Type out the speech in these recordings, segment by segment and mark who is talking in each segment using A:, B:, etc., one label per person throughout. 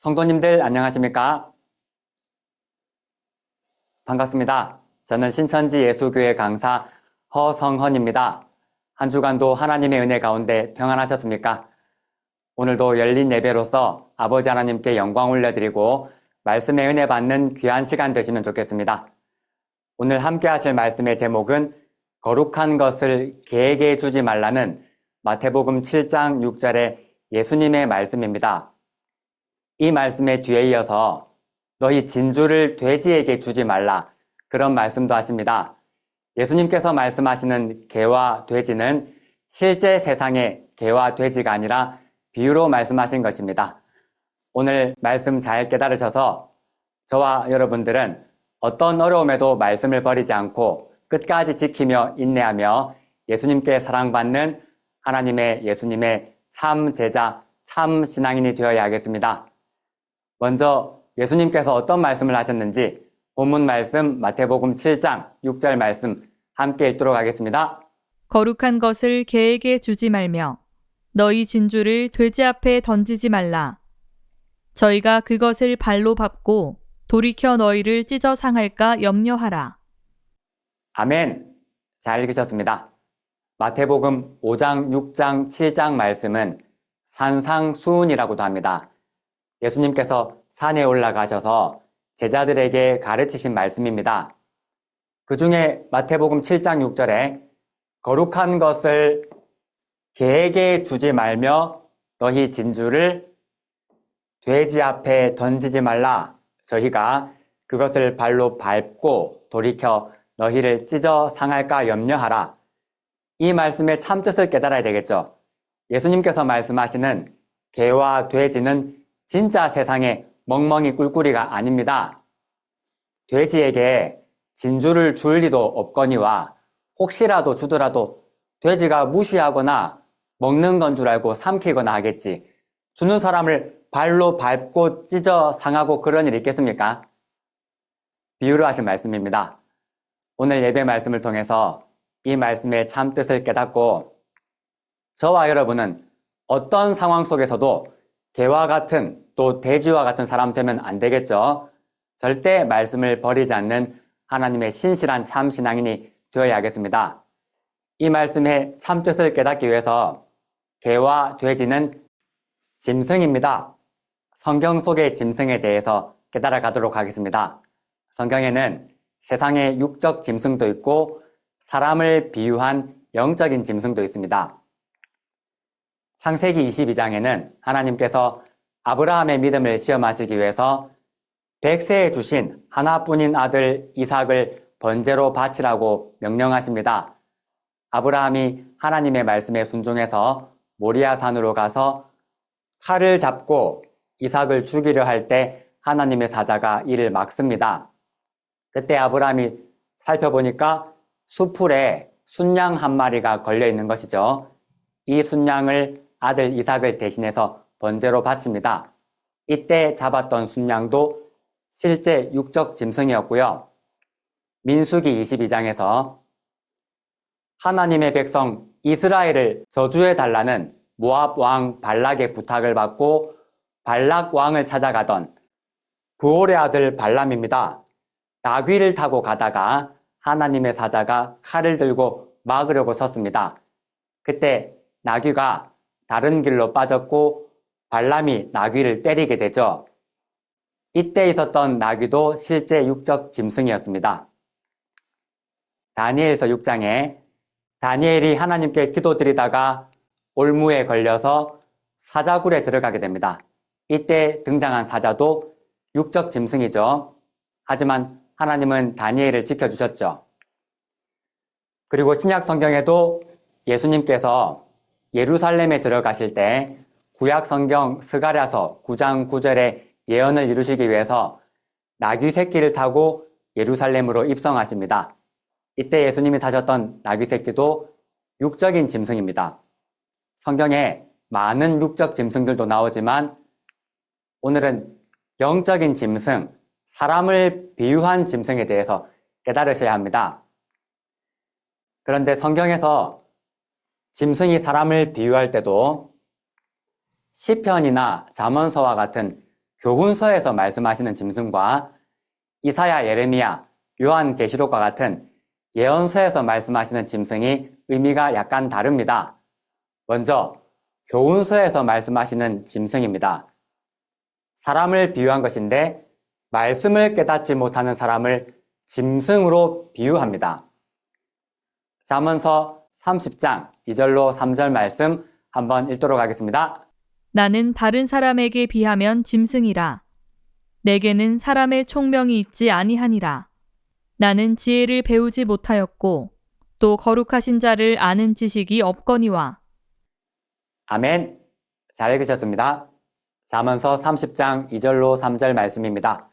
A: 성도님들 안녕하십니까? 반갑습니다. 저는 신천지 예수교회 강사 허성헌입니다. 한 주간도 하나님의 은혜 가운데 평안하셨습니까? 오늘도 열린 예배로서 아버지 하나님께 영광 올려드리고 말씀의 은혜 받는 귀한 시간 되시면 좋겠습니다. 오늘 함께 하실 말씀의 제목은 거룩한 것을 개에게 주지 말라는 마태복음 7장 6절의 예수님의 말씀입니다. 이 말씀에 뒤에 이어서 너희 진주를 돼지에게 주지 말라 그런 말씀도 하십니다. 예수님께서 말씀하시는 개와 돼지는 실제 세상의 개와 돼지가 아니라 비유로 말씀하신 것입니다. 오늘 말씀 잘 깨달으셔서 저와 여러분들은 어떤 어려움에도 말씀을 버리지 않고 끝까지 지키며 인내하며 예수님께 사랑받는 하나님의 예수님의 참 제자, 참 신앙인이 되어야 하겠습니다. 먼저 예수님께서 어떤 말씀을 하셨는지 본문 말씀 마태복음 7장 6절 말씀 함께 읽도록 하겠습니다.
B: 거룩한 것을 개에게 주지 말며 너희 진주를 돼지 앞에 던지지 말라. 저희가 그것을 발로 밟고 돌이켜 너희를 찢어 상할까 염려하라.
A: 아멘. 잘 읽으셨습니다. 마태복음 5장, 6장, 7장 말씀은 산상수훈이라고도 합니다. 예수님께서 산에 올라가셔서 제자들에게 가르치신 말씀입니다. 그 중에 마태복음 7장 6절에 거룩한 것을 개에게 주지 말며 너희 진주를 돼지 앞에 던지지 말라. 저희가 그것을 발로 밟고 돌이켜 너희를 찢어 상할까 염려하라. 이 말씀의 참뜻을 깨달아야 되겠죠. 예수님께서 말씀하시는 개와 돼지는 진짜 세상의 멍멍이 꿀꿀이가 아닙니다. 돼지에게 진주를 줄 리도 없거니와 혹시라도 주더라도 돼지가 무시하거나 먹는 건 줄 알고 삼키거나 하겠지. 주는 사람을 발로 밟고 찢어 상하고 그런 일이 있겠습니까? 비유로 하신 말씀입니다. 오늘 예배 말씀을 통해서 이 말씀의 참뜻을 깨닫고 저와 여러분은 어떤 상황 속에서도 개와 같은 또 돼지와 같은 사람 되면 안 되겠죠. 절대 말씀을 버리지 않는 하나님의 신실한 참 신앙인이 되어야겠습니다. 이 말씀의 참뜻을 깨닫기 위해서 개와 돼지는 짐승입니다. 성경 속의 짐승에 대해서 깨달아 가도록 하겠습니다. 성경에는 세상의 육적 짐승도 있고 사람을 비유한 영적인 짐승도 있습니다. 창세기 22장에는 하나님께서 아브라함의 믿음을 시험하시기 위해서 백세에 주신 하나뿐인 아들 이삭을 번제로 바치라고 명령하십니다. 아브라함이 하나님의 말씀에 순종해서 모리아산으로 가서 칼을 잡고 이삭을 죽이려 할 때 하나님의 사자가 이를 막습니다. 그때 아브라함이 살펴보니까 수풀에 순양 한 마리가 걸려 있는 것이죠. 이 순양을 아들 이삭을 대신해서 번제로 바칩니다. 이때 잡았던 순양도 실제 육적 짐승이었고요. 민수기 22장에서 하나님의 백성 이스라엘을 저주해 달라는 모압 왕 발락의 부탁을 받고 발락 왕을 찾아가던 부올의 아들 발람입니다. 나귀를 타고 가다가 하나님의 사자가 칼을 들고 막으려고 섰습니다. 그때 나귀가 다른 길로 빠졌고 발람이 나귀를 때리게 되죠. 이때 있었던 나귀도 실제 육적 짐승이었습니다. 다니엘서 6장에 다니엘이 하나님께 기도드리다가 올무에 걸려서 사자굴에 들어가게 됩니다. 이때 등장한 사자도 육적 짐승이죠. 하지만 하나님은 다니엘을 지켜주셨죠. 그리고 신약 성경에도 예수님께서 예루살렘에 들어가실 때 구약 성경 스가랴서 9장 9절의 예언을 이루시기 위해서 나귀 새끼를 타고 예루살렘으로 입성하십니다. 이때 예수님이 타셨던 나귀 새끼도 육적인 짐승입니다. 성경에 많은 육적 짐승들도 나오지만 오늘은 영적인 짐승, 사람을 비유한 짐승에 대해서 깨달으셔야 합니다. 그런데 성경에서 짐승이 사람을 비유할 때도 시편이나 잠언서와 같은 교훈서에서 말씀하시는 짐승과 이사야, 예레미야, 요한계시록과 같은 예언서에서 말씀하시는 짐승이 의미가 약간 다릅니다. 먼저 교훈서에서 말씀하시는 짐승입니다. 사람을 비유한 것인데 말씀을 깨닫지 못하는 사람을 짐승으로 비유합니다. 잠언서 30장 2절로 3절 말씀 한번 읽도록 하겠습니다.
B: 나는 다른 사람에게 비하면 짐승이라. 내게는 사람의 총명이 있지 아니하니라. 나는 지혜를 배우지 못하였고 또 거룩하신 자를 아는 지식이 없거니와.
A: 아멘. 잘 읽으셨습니다. 잠언서 30장 2절로 3절 말씀입니다.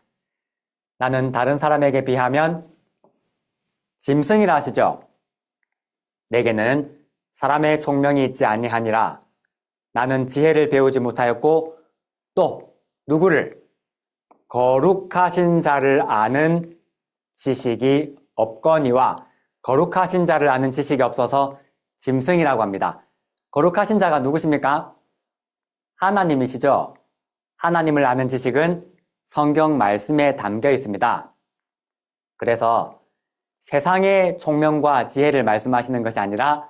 A: 나는 다른 사람에게 비하면 짐승이라 하시죠. 내게는 사람의 총명이 있지 아니하니라. 나는 지혜를 배우지 못하였고 또 누구를 거룩하신 자를 아는 지식이 없거니와. 거룩하신 자를 아는 지식이 없어서 짐승이라고 합니다. 거룩하신 자가 누구십니까? 하나님이시죠. 하나님을 아는 지식은 성경 말씀에 담겨 있습니다. 그래서 세상의 총명과 지혜를 말씀하시는 것이 아니라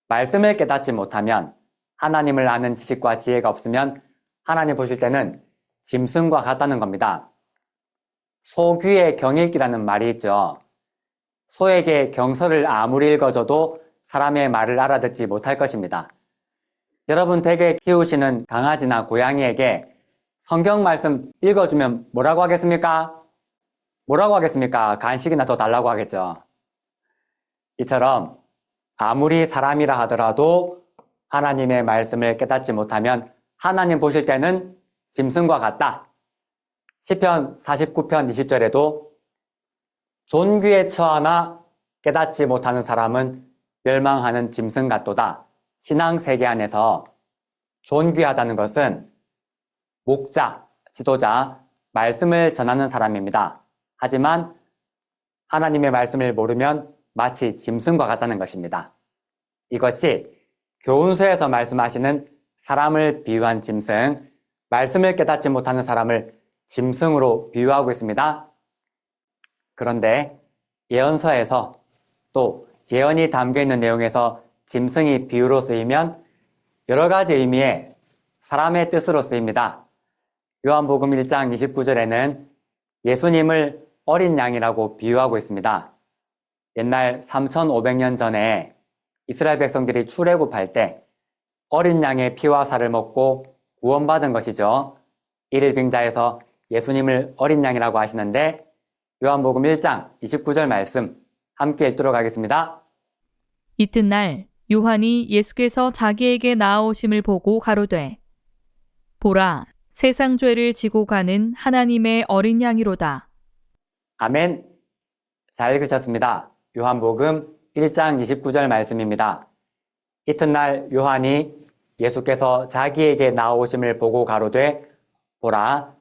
A: 말씀을 깨닫지 못하면, 하나님을 아는 지식과 지혜가 없으면 하나님 보실 때는 짐승과 같다는 겁니다. 소귀의 경읽기라는 말이 있죠. 소에게 경서를 아무리 읽어줘도 사람의 말을 알아듣지 못할 것입니다. 여러분 댁에 키우시는 강아지나 고양이에게 성경 말씀 읽어주면 뭐라고 하겠습니까? 뭐라고 하겠습니까? 간식이나 더 달라고 하겠죠. 이처럼 아무리 사람이라 하더라도 하나님의 말씀을 깨닫지 못하면 하나님 보실 때는 짐승과 같다. 시편 49편 20절에도 존귀에 처하나 깨닫지 못하는 사람은 멸망하는 짐승 같도다. 신앙 세계 안에서 존귀하다는 것은 목자, 지도자, 말씀을 전하는 사람입니다. 하지만 하나님의 말씀을 모르면 마치 짐승과 같다는 것입니다. 이것이 교훈서에서 말씀하시는 사람을 비유한 짐승, 말씀을 깨닫지 못하는 사람을 짐승으로 비유하고 있습니다. 그런데 예언서에서 또 예언이 담겨있는 내용에서 짐승이 비유로 쓰이면 여러 가지 의미의 사람의 뜻으로 쓰입니다. 요한복음 1장 29절에는 예수님을 어린 양이라고 비유하고 있습니다. 옛날 3500년 전에 이스라엘 백성들이 출애굽할 때 어린 양의 피와 살을 먹고 구원받은 것이죠. 이를 빙자해서 예수님을 어린 양이라고 하시는데 요한복음 1장 29절 말씀 함께 읽도록 하겠습니다.
B: 이튿날 요한이 예수께서 자기에게 나아오심을 보고 가로되 보라 세상 죄를 지고 가는 하나님의 어린 양이로다.
A: 아멘. 잘 읽으셨습니다. 요한복음 1장 29절 말씀입니다. 이튿날 요한이 예수께서 자기에게 나오심을 보고 가로되 보라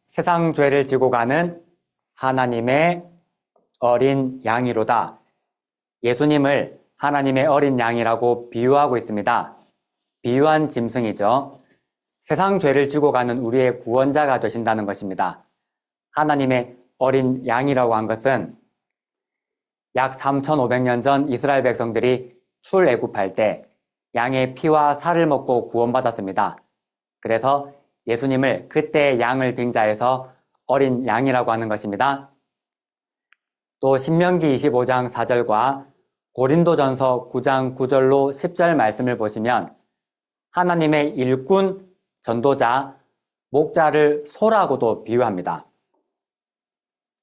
A: 세상 죄를 지고 가는 하나님의 어린 양이로다. 예수님을 하나님의 어린 양이라고 비유하고 있습니다. 비유한 짐승이죠. 세상 죄를 지고 가는 우리의 구원자가 되신다는 것입니다. 하나님의 어린 양이라고 한 것은 약 3500년 전 이스라엘 백성들이 출애굽할 때 양의 피와 살을 먹고 구원받았습니다. 그래서 예수님을 그때의 양을 빙자해서 어린 양이라고 하는 것입니다. 또 신명기 25장 4절과 고린도전서 9장 9절로 10절 말씀을 보시면 하나님의 일꾼, 전도자, 목자를 소라고도 비유합니다.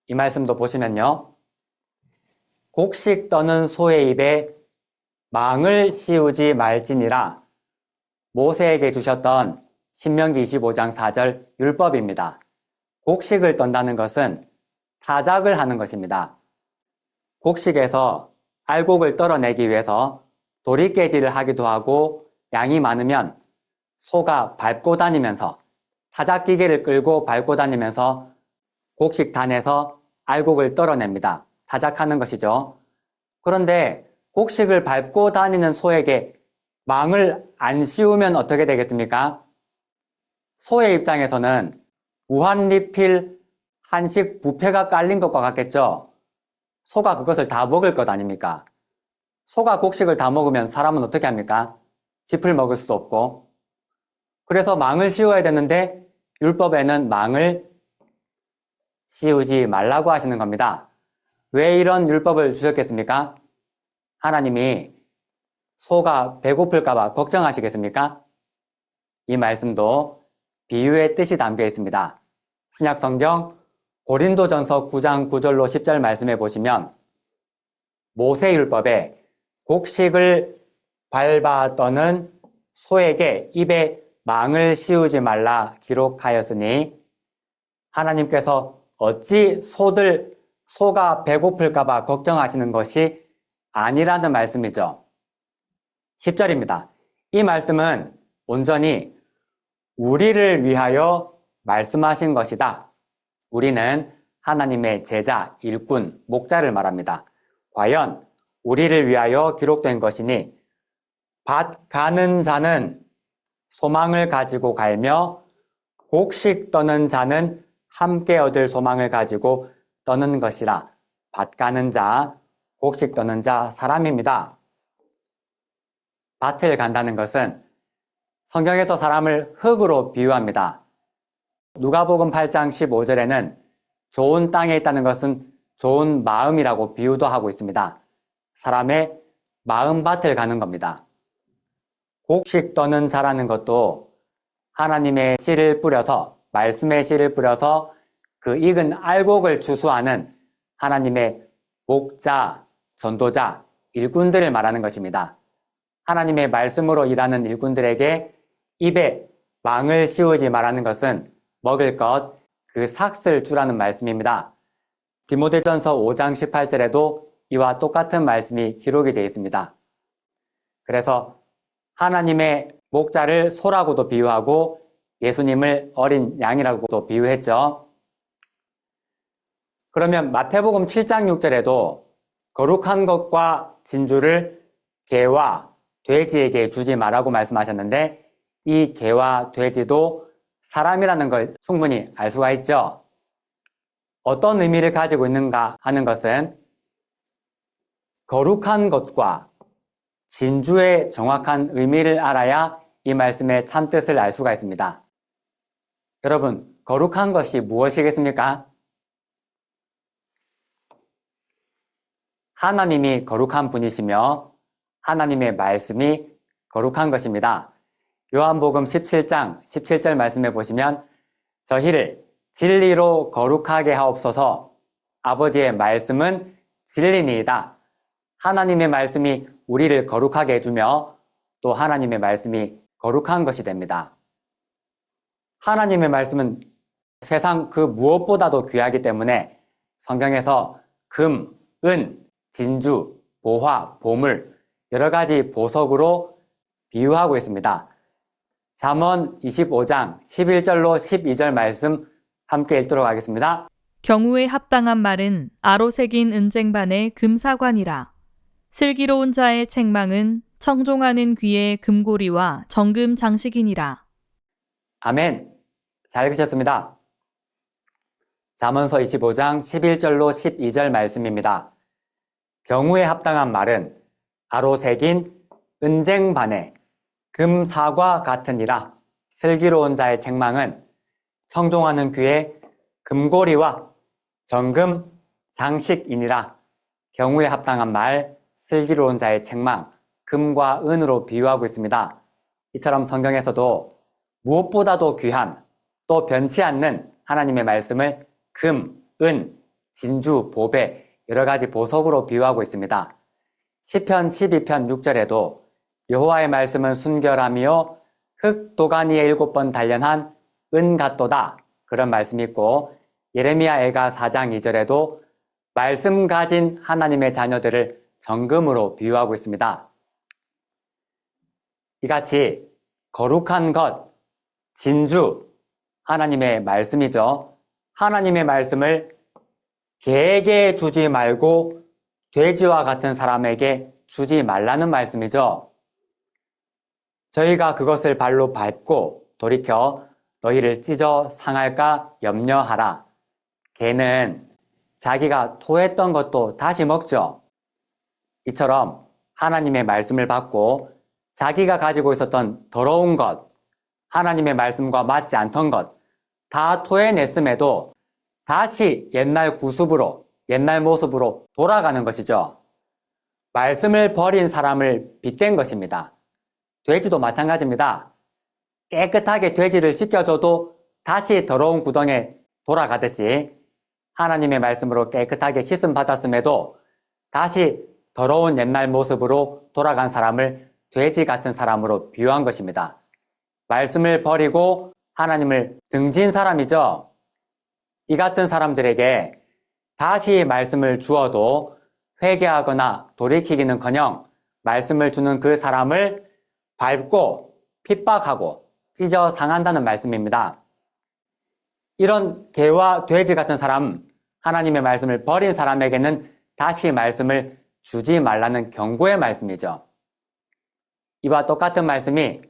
A: 이 말씀도 보시면요. 곡식 떠는 소의 입에 망을 씌우지 말지니라 모세에게 주셨던 신명기 25장 4절 율법입니다. 곡식을 떤다는 것은 타작을 하는 것입니다. 곡식에서 알곡을 떨어내기 위해서 도리깨질을 하기도 하고 양이 많으면 소가 밟고 다니면서 타작기계를 끌고 밟고 다니면서 곡식단에서 알곡을 떨어냅니다. 타작하는 것이죠. 그런데 곡식을 밟고 다니는 소에게 망을 안 씌우면 어떻게 되겠습니까? 소의 입장에서는 무한리필 한식 뷔페가 깔린 것과 같겠죠? 소가 그것을 다 먹을 것 아닙니까? 소가 곡식을 다 먹으면 사람은 어떻게 합니까? 짚을 먹을 수도 없고. 그래서 망을 씌워야 되는데 율법에는 망을 씌우지 말라고 하시는 겁니다. 왜 이런 율법을 주셨겠습니까? 하나님이 소가 배고플까 봐 걱정하시겠습니까? 이 말씀도 비유의 뜻이 담겨 있습니다. 신약 성경 고린도전서 9장 9절로 10절 말씀해 보시면 모세율법에 곡식을 밟아 떠는 소에게 입에 망을 씌우지 말라 기록하였으니 하나님께서 어찌 소가 배고플까 봐 걱정하시는 것이 아니라는 말씀이죠. 10절입니다. 이 말씀은 온전히 우리를 위하여 말씀하신 것이다. 우리는 하나님의 제자, 일꾼, 목자를 말합니다. 과연 우리를 위하여 기록된 것이니 밭 가는 자는 소망을 가지고 갈며 곡식 떠는 자는 함께 얻을 소망을 가지고 떠는 것이라. 밭 가는 자, 곡식 떠는 자 사람입니다. 밭을 간다는 것은 성경에서 사람을 흙으로 비유합니다. 누가복음 8장 15절에는 좋은 땅에 있다는 것은 좋은 마음이라고 비유도 하고 있습니다. 사람의 마음밭을 가는 겁니다. 곡식 떠는 자라는 것도 하나님의 씨를 뿌려서, 말씀의 씨를 뿌려서 그 익은 알곡을 추수하는 하나님의 목자, 전도자, 일꾼들을 말하는 것입니다. 하나님의 말씀으로 일하는 일꾼들에게 입에 망을 씌우지 말라는 것은 먹을 것, 그 삭을 주라는 말씀입니다. 디모데전서 5장 18절에도 이와 똑같은 말씀이 기록이 되어 있습니다. 그래서 하나님의 목자를 소라고도 비유하고 예수님을 어린 양이라고도 비유했죠. 그러면 마태복음 7장 6절에도 거룩한 것과 진주를 개와 돼지에게 주지 말라고 말씀하셨는데 이 개와 돼지도 사람이라는 걸 충분히 알 수가 있죠. 어떤 의미를 가지고 있는가 하는 것은 거룩한 것과 진주의 정확한 의미를 알아야 이 말씀의 참뜻을 알 수가 있습니다. 여러분, 거룩한 것이 무엇이겠습니까? 하나님이 거룩한 분이시며 하나님의 말씀이 거룩한 것입니다. 요한복음 17장 17절 말씀해 보시면 저희를 진리로 거룩하게 하옵소서. 아버지의 말씀은 진리니이다. 하나님의 말씀이 우리를 거룩하게 해주며 또 하나님의 말씀이 거룩한 것이 됩니다. 하나님의 말씀은 세상 그 무엇보다도 귀하기 때문에 성경에서 금, 은, 진주, 보화, 보물 여러 가지 보석으로 비유하고 있습니다. 잠언 25장 11절로 12절 말씀 함께 읽도록 하겠습니다.
B: 경우에 합당한 말은 아로새긴 은쟁반의 금사관이라. 슬기로운 자의 책망은 청종하는 귀의 금고리와 정금 장식이니라.
A: 아멘. 잘 읽으셨습니다. 잠언서 25장 11절로 12절 말씀입니다. 경우에 합당한 말은 아로새긴 은쟁반의 금사과 같으니라. 슬기로운 자의 책망은 청종하는 귀의 금고리와 정금 장식이니라. 경우에 합당한 말, 슬기로운 자의 책망, 금과 은으로 비유하고 있습니다. 이처럼 성경에서도 무엇보다도 귀한 또 변치 않는 하나님의 말씀을 금, 은, 진주, 보배 여러 가지 보석으로 비유하고 있습니다. 시편 12편 6절에도 여호와의 말씀은 순결하며 흙 도가니에 7번 단련한 은 같도다 그런 말씀이 있고 예레미야 애가 4장 2절에도 말씀 가진 하나님의 자녀들을 정금으로 비유하고 있습니다. 이같이 거룩한 것, 진주, 하나님의 말씀이죠. 하나님의 말씀을 개에게 주지 말고 돼지와 같은 사람에게 주지 말라는 말씀이죠. 저희가 그것을 발로 밟고 돌이켜 너희를 찢어 상할까 염려하라. 개는 자기가 토했던 것도 다시 먹죠. 이처럼 하나님의 말씀을 받고 자기가 가지고 있었던 더러운 것, 하나님의 말씀과 맞지 않던 것 다 토해냈음에도 다시 옛날 구습으로, 옛날 모습으로 돌아가는 것이죠. 말씀을 버린 사람을 빗댄 것입니다. 돼지도 마찬가지입니다. 깨끗하게 돼지를 지켜줘도 다시 더러운 구덩이에 돌아가듯이 하나님의 말씀으로 깨끗하게 씻음 받았음에도 다시 더러운 옛날 모습으로 돌아간 사람을 돼지 같은 사람으로 비유한 것입니다. 말씀을 버리고 하나님을 등진 사람이죠. 이 같은 사람들에게 다시 말씀을 주어도 회개하거나 돌이키기는커녕 말씀을 주는 그 사람을 밟고 핍박하고 찢어 상한다는 말씀입니다. 이런 개와 돼지 같은 사람, 하나님의 말씀을 버린 사람에게는 다시 말씀을 주지 말라는 경고의 말씀이죠. 이와 똑같은 말씀이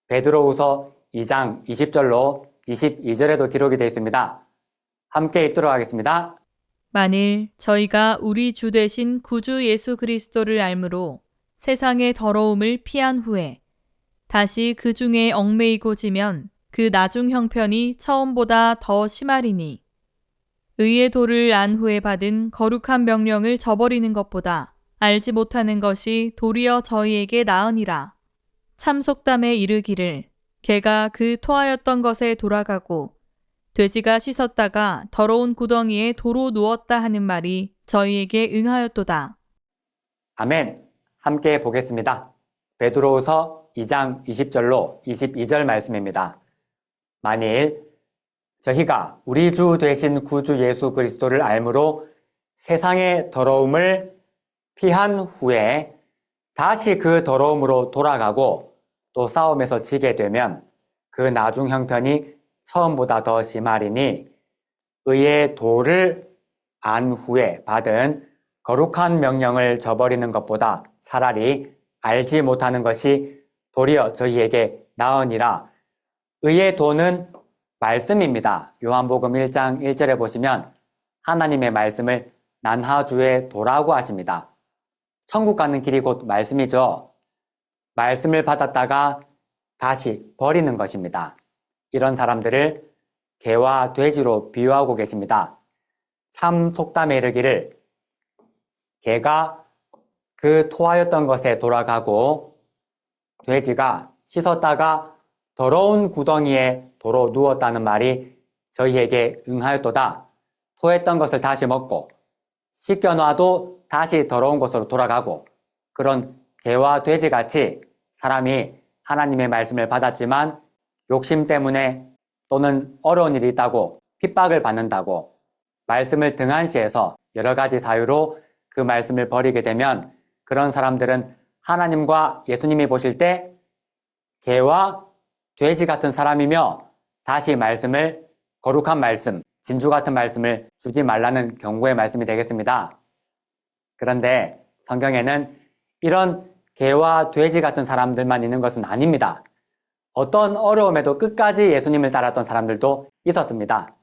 A: 베드로후서 2장 20절로 22절에도 기록이 되어 있습니다. 함께 읽도록 하겠습니다.
B: 만일 저희가 우리 주 되신 구주 예수 그리스도를 알므로 세상의 더러움을 피한 후에 다시 그 중에 얽매이고 지면 그 나중 형편이 처음보다 더 심하리니 의의 도를 안 후에 받은 거룩한 명령을 저버리는 것보다 알지 못하는 것이 도리어 저희에게 나으니라. 참속담에 이르기를 개가 그 토하였던 것에 돌아가고 돼지가 씻었다가 더러운 구덩이에 도로 누웠다 하는 말이 저희에게 응하였도다.
A: 아멘. 함께 보겠습니다. 베드로후서 2장 20절로 22절 말씀입니다. 만일 저희가 우리 주 되신 구주 예수 그리스도를 알므로 세상의 더러움을 피한 후에 다시 그 더러움으로 돌아가고 또 싸움에서 지게 되면 그 나중 형편이 처음보다 더 심하리니 의의 도를 안 후에 받은 거룩한 명령을 저버리는 것보다 차라리 알지 못하는 것이 도리어 저희에게 나으니라. 의의 도는 말씀입니다. 요한복음 1장 1절에 보시면 하나님의 말씀을 난하주의 도라고 하십니다. 천국 가는 길이 곧 말씀이죠. 말씀을 받았다가 다시 버리는 것입니다. 이런 사람들을 개와 돼지로 비유하고 계십니다. 참 속담에 이르기를 개가 그 토하였던 것에 돌아가고 돼지가 씻었다가 더러운 구덩이에 도로 누웠다는 말이 저희에게 응하였도다. 토했던 것을 다시 먹고 씻겨놔도 다시 더러운 곳으로 돌아가고 그런 개와 돼지같이 사람이 하나님의 말씀을 받았지만 욕심 때문에 또는 어려운 일이 있다고 핍박을 받는다고 말씀을 등한시해서 여러 가지 사유로 그 말씀을 버리게 되면 그런 사람들은 하나님과 예수님이 보실 때 개와 돼지 같은 사람이며 다시 말씀을 거룩한 말씀, 진주 같은 말씀을 주지 말라는 경고의 말씀이 되겠습니다. 그런데 성경에는 이런 개와 돼지 같은 사람들만 있는 것은 아닙니다. 어떤 어려움에도 끝까지 예수님을 따랐던 사람들도 있었습니다.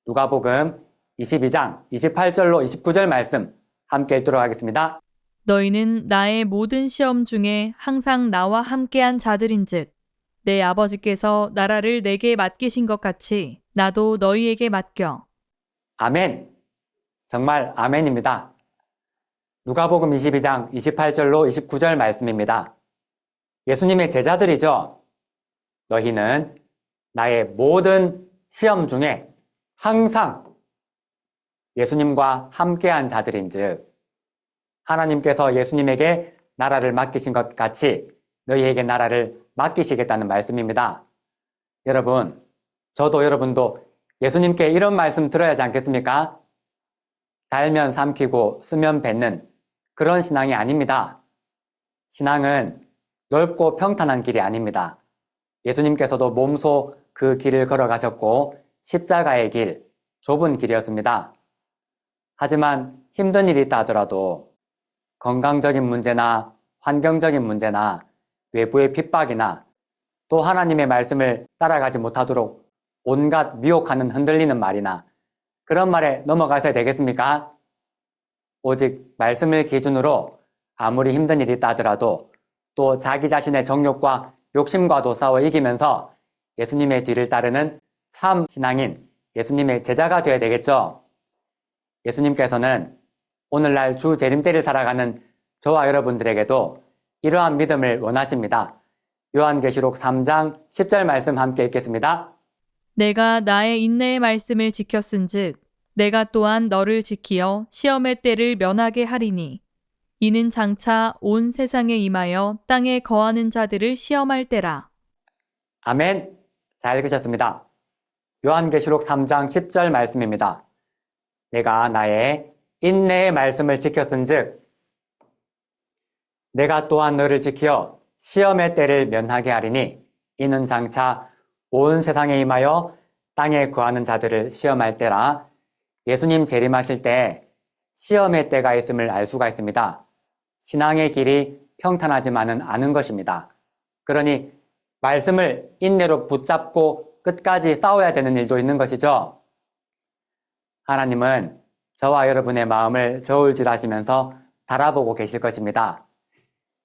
A: 누가복음 22장 28절로 29절 말씀 함께 읽도록 하겠습니다.
B: 너희는 나의 모든 시험 중에 항상 나와 함께한 자들인즉 내 아버지께서 나라를 내게 맡기신 것 같이 나도 너희에게 맡겨.
A: 아멘. 정말 아멘입니다. 누가복음 22장 28절로 29절 말씀입니다. 예수님의 제자들이죠. 너희는 나의 모든 시험 중에 항상 예수님과 함께한 자들인즉 하나님께서 예수님에게 나라를 맡기신 것 같이 너희에게 나라를 맡기시겠다는 말씀입니다. 여러분, 저도 여러분도 예수님께 이런 말씀 들어야 하지 않겠습니까? 달면 삼키고 쓰면 뱉는 그런 신앙이 아닙니다. 신앙은 넓고 평탄한 길이 아닙니다. 예수님께서도 몸소 그 길을 걸어가셨고 십자가의 길, 좁은 길이었습니다. 하지만 힘든 일이 있다 하더라도 건강적인 문제나 환경적인 문제나 외부의 핍박이나 또 하나님의 말씀을 따라가지 못하도록 온갖 미혹하는 흔들리는 말이나 그런 말에 넘어가셔야 되겠습니까? 오직 말씀을 기준으로 아무리 힘든 일이 있다 하더라도 또 자기 자신의 정욕과 욕심과도 싸워 이기면서 예수님의 뒤를 따르는 참 신앙인 예수님의 제자가 되어야 되겠죠. 예수님께서는 오늘날 주 재림때를 살아가는 저와 여러분들에게도 이러한 믿음을 원하십니다. 요한계시록 3장 10절 말씀 함께 읽겠습니다.
B: 내가 나의 인내의 말씀을 지켰은즉 내가 또한 너를 지키어 시험의 때를 면하게 하리니 이는 장차 온 세상에 임하여 땅에 거하는 자들을 시험할 때라.
A: 아멘. 잘 읽으셨습니다. 요한계시록 3장 10절 말씀입니다. 내가 나의 인내의 말씀을 지켰은즉 내가 또한 너를 지켜 시험의 때를 면하게 하리니 이는 장차 온 세상에 임하여 땅에 거하는 자들을 시험할 때라. 예수님 재림하실 때 시험의 때가 있음을 알 수가 있습니다. 신앙의 길이 평탄하지만은 않은 것입니다. 그러니 말씀을 인내로 붙잡고 끝까지 싸워야 되는 일도 있는 것이죠. 하나님은 저와 여러분의 마음을 저울질하시면서 달아보고 계실 것입니다.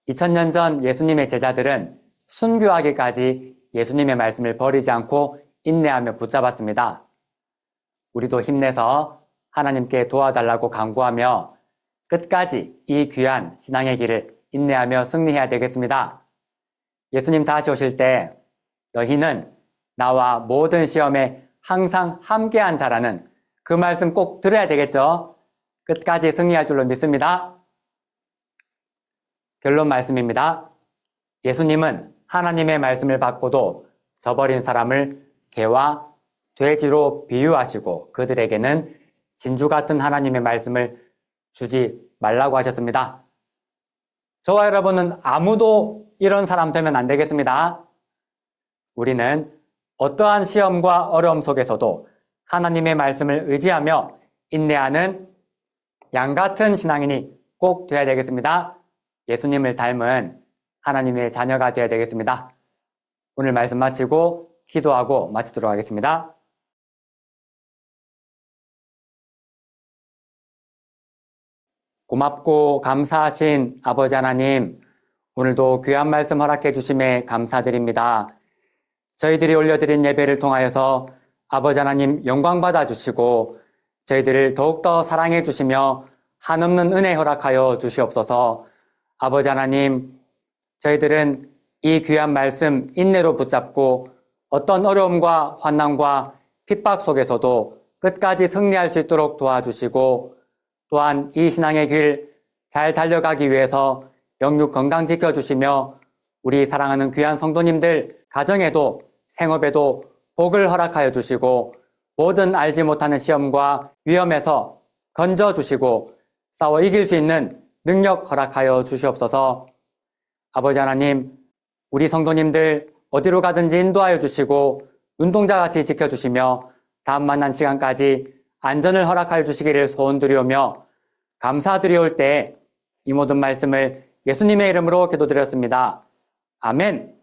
A: 2000년 전 예수님의 제자들은 순교하기까지 예수님의 말씀을 버리지 않고 인내하며 붙잡았습니다. 우리도 힘내서 하나님께 도와달라고 간구하며 끝까지 이 귀한 신앙의 길을 인내하며 승리해야 되겠습니다. 예수님 다시 오실 때 너희는 나와 모든 시험에 항상 함께한 자라는 그 말씀 꼭 들어야 되겠죠? 끝까지 승리할 줄로 믿습니다. 결론 말씀입니다. 예수님은 하나님의 말씀을 받고도 저버린 사람을 개와 돼지로 비유하시고 그들에게는 진주 같은 하나님의 말씀을 주지 말라고 하셨습니다. 저와 여러분은 아무도 이런 사람 되면 안 되겠습니다. 우리는 어떠한 시험과 어려움 속에서도 하나님의 말씀을 의지하며 인내하는 양 같은 신앙인이 꼭 되어야 되겠습니다. 예수님을 닮은 하나님의 자녀가 되어야 되겠습니다. 오늘 말씀 마치고 기도하고 마치도록 하겠습니다. 고맙고 감사하신 아버지 하나님, 오늘도 귀한 말씀 허락해 주심에 감사드립니다. 저희들이 올려드린 예배를 통하여서 아버지 하나님 영광 받아 주시고 저희들을 더욱더 사랑해 주시며 한없는 은혜 허락하여 주시옵소서. 아버지 하나님, 저희들은 이 귀한 말씀 인내로 붙잡고 어떤 어려움과 환난과 핍박 속에서도 끝까지 승리할 수 있도록 도와주시고 또한 이 신앙의 길 잘 달려가기 위해서 영육 건강 지켜주시며 우리 사랑하는 귀한 성도님들 가정에도 생업에도 복을 허락하여 주시고 모든 알지 못하는 시험과 위험에서 건져주시고 싸워 이길 수 있는 능력 허락하여 주시옵소서. 아버지 하나님, 우리 성도님들 어디로 가든지 인도하여 주시고 눈동자같이 지켜주시며 다음 만난 시간까지 안전을 허락하여 주시기를 소원드리오며 감사드리올 때 이 모든 말씀을 예수님의 이름으로 기도드렸습니다. 아멘.